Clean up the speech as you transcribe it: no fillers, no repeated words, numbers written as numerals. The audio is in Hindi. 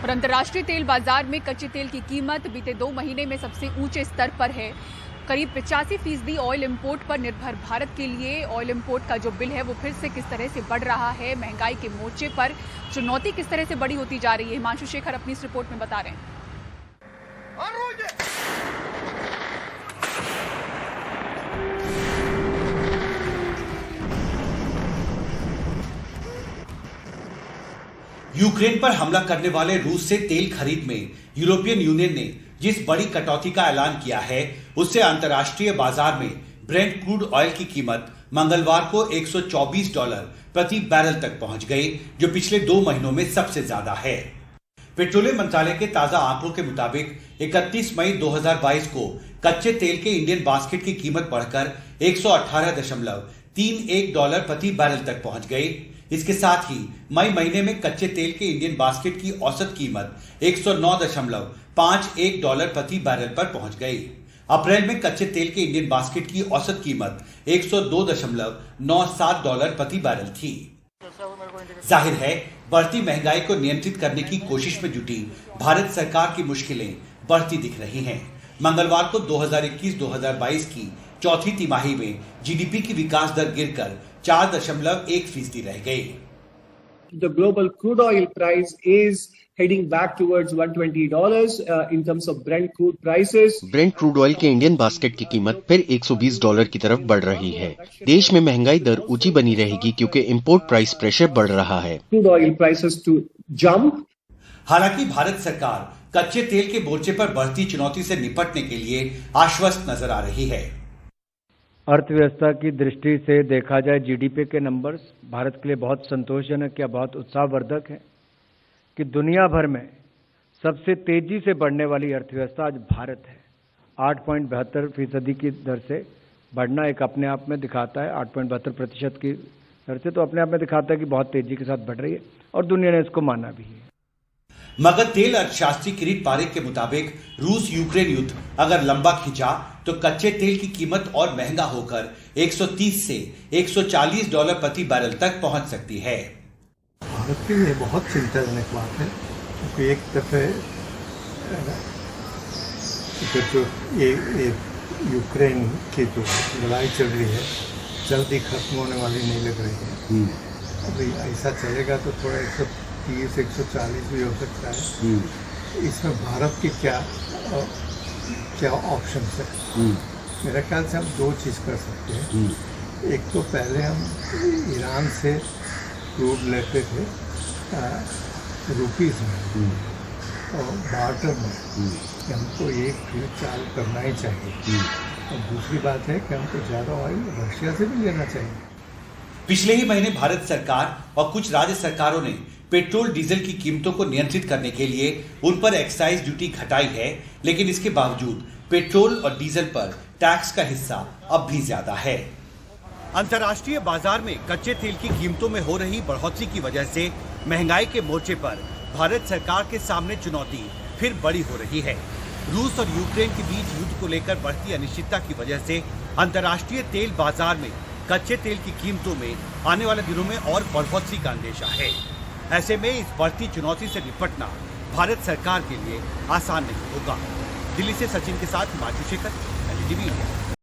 और अंतर्राष्ट्रीय तेल बाजार में कच्चे तेल की कीमत बीते 2 महीने में सबसे ऊंचे स्तर पर है। करीब 85% ऑयल इंपोर्ट पर निर्भर भारत के लिए ऑयल इंपोर्ट का जो बिल है वो फिर से किस तरह से बढ़ रहा है, महंगाई के मोर्चे पर चुनौती किस तरह से बड़ी होती जा रही है, हिमांशु शेखर अपनी इस रिपोर्ट में बता रहे हैं। यूक्रेन पर हमला करने वाले रूस से तेल खरीद में यूरोपियन यूनियन ने जिस बड़ी कटौती का ऐलान किया है, उससे अंतर्राष्ट्रीय बाजार में ब्रेंट क्रूड ऑयल की कीमत मंगलवार को $124 प्रति बैरल तक पहुंच गई, जो पिछले 2 महीनों में सबसे ज्यादा है। पेट्रोलियम मंत्रालय के ताजा आंकड़ों के मुताबिक 31 मई 2022 को कच्चे तेल के इंडियन बास्केट की कीमत बढ़कर $118.31 प्रति बैरल तक पहुंच गई। इसके साथ ही मई महीने में कच्चे तेल के इंडियन बास्केट की औसत कीमत $109.51 प्रति बैरल पर पहुंच गई। अप्रैल में कच्चे तेल के इंडियन बास्केट की औसत कीमत $102.97 प्रति बैरल थी। जाहिर है, बढ़ती महंगाई को नियंत्रित करने की कोशिश में जुटी भारत सरकार की मुश्किलें बढ़ती दिख रही हैं। मंगलवार को 2021-2022 की चौथी तिमाही में जीडीपी की विकास दर गिरकर 4.1% रह गई। The global crude oil price is heading back towards $120 in terms of Brent crude prices. Brent crude oil के इंडियन बास्केट की कीमत फिर $120 की तरफ बढ़ रही है। देश में महंगाई दर ऊंची बनी रहेगी क्योंकि इंपोर्ट प्राइस प्रेशर बढ़ रहा है। Crude oil prices to jump. हालांकि भारत सरकार कच्चे तेल के मोर्चे पर बढ़ती चुनौती से निपटने के लिए आश्वस्त नजर आ रही है। अर्थव्यवस्था की दृष्टि से देखा जाए, जीडीपी के नंबर्स भारत के लिए बहुत संतोषजनक या बहुत उत्साहवर्धक है कि दुनिया भर में सबसे तेजी से बढ़ने वाली अर्थव्यवस्था आज भारत है। 8.72% की दर से बढ़ना एक अपने आप में दिखाता है, 8.72% की दर से तो अपने आप में दिखाता है कि बहुत तेजी के साथ बढ़ रही है और दुनिया ने इसको माना भी है। मगर तेल अर्थशास्त्री किरीट पारेख के मुताबिक रूस यूक्रेन युद्ध अगर लंबा खिंचा तो कच्चे तेल की कीमत और महंगा होकर 130 से $140 प्रति बैरल तक पहुंच सकती है। भारत के लिए बहुत चिंताजनक बात है, क्योंकि एक दफे जो ये यूक्रेन की जो लड़ाई चल रही है जल्दी खत्म होने वाली नहीं लग रही है। अभी ऐसा चलेगा तो थोड़ा 130-140 भी हो सकता है। इसमें भारत की क्या ऑप्शंस है? मेरे ख्याल से हम 2 चीज़ कर सकते हैं। एक तो पहले हम ईरान से क्रूड लेते थे रुपीज़ में और बार्टर में, कि हमको एक चाल करना ही चाहिए। और दूसरी बात है कि हमको ज़्यादा ऑयल रशिया से भी लेना चाहिए। पिछले ही महीने भारत सरकार और कुछ राज्य सरकारों ने पेट्रोल डीजल की कीमतों को नियंत्रित करने के लिए उन पर एक्साइज ड्यूटी घटाई है, लेकिन इसके बावजूद पेट्रोल और डीजल पर टैक्स का हिस्सा अब भी ज्यादा है। अंतर्राष्ट्रीय बाजार में कच्चे तेल की कीमतों में हो रही बढ़ोतरी की वजह से महंगाई के मोर्चे पर भारत सरकार के सामने चुनौती फिर बड़ी हो रही है। रूस और यूक्रेन के बीच युद्ध को लेकर बढ़ती अनिश्चितता की वजह से अंतर्राष्ट्रीय तेल बाजार में कच्चे तेल की कीमतों में आने वाले दिनों में और बढ़ोतरी का अंदेशा है। ऐसे में इस बढ़ती चुनौती से निपटना भारत सरकार के लिए आसान नहीं होगा। दिल्ली से सचिन के साथ हिमांशु शेखर, एनडीटीवी इंडिया।